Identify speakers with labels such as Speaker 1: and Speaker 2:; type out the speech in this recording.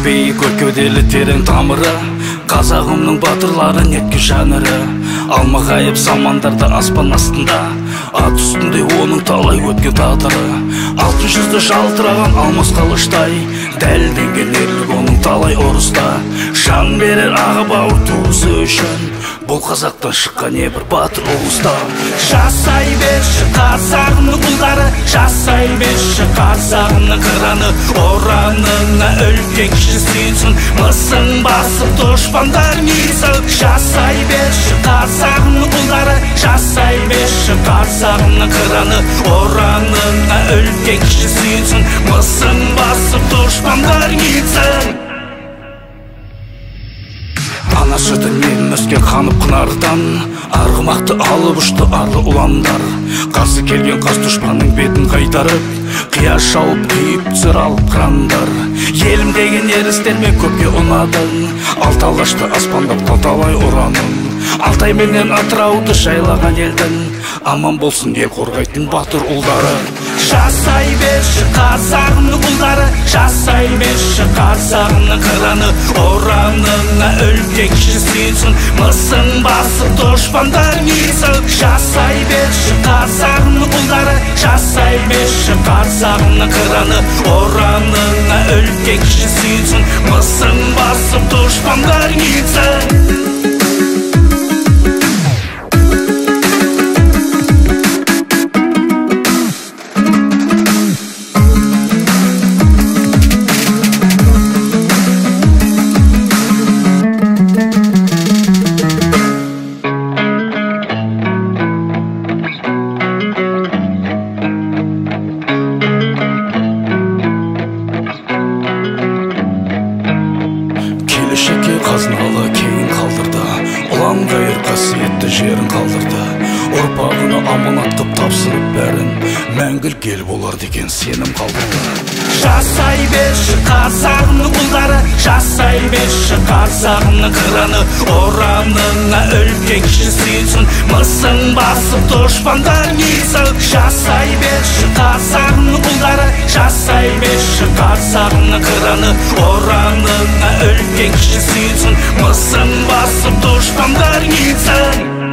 Speaker 1: Бейік өркеуделі терең тамыры, қазағымның батырлары нетке жаныры. Алмағайып замандарда аспан астында, ат үстінде оның талай өткен тағдыры. Алтын жүзді жалтыраған алмас қылыштай, дәлденген ерлік оның талай ұрыста. Жан берер аға бауыр туысы үшін, бұл қазақтан шыққан небір батыр ұлыста. Жасай берші қазағымның ұлдары, жасай берші қазағымның қыраны. Оранына үлкен кіші сүйсін, мысың басып дұшпандар несін. Жасай берші қазағымның ұлдары, жасай берші қазағымның қыраны. Оранына үлкен кіші сүйсін, мысың басып дұшпандар несін. Ана сүтінен өскен қанып қынардан, арғымақты алып ұшты арлы ұландар. Қарсы келген қас дұшпанның бетін қайтарып, қия шауып күйіп түсір алып қырандар. Елім деген ерістермен көпке ұнадың, алталашты аспандап талай ұраның. Алтай менен Атырауды жайлаған елдің, аман болсын ел қорғайтын батыр ұлдары. Жасай берші қазағымның ұлдары, жасай берші қазағымның қыраны. Оранына үлкен кіші сүйсін, мысың басып дұшпандар несін. Жасай берші қазағымның ұлдары, жасай берші қазағымның қыраны. Оранына үлкен кіші сүйсін, мысың басып дұшпандар несін. Келешекке қазыналы кейін қалдырды, ұлан ғайыр қасиетті жерін қалдырды. Ұрпағына аманат қып тапсырып бәрін, мәңгілік ел болар деген сенім қалдырды. Жасай берші қазағымның ұлдары, жасай берші қазағымның қыраны. Оранына үлкен кіші сүйсін, мысың басып дұшпандар несін. Жасай берші қазағымның ұлдары, жасай берші қазағымның қыраны. Оранына үлкен кіші сүйсін, мысың басып дұшпандар несін.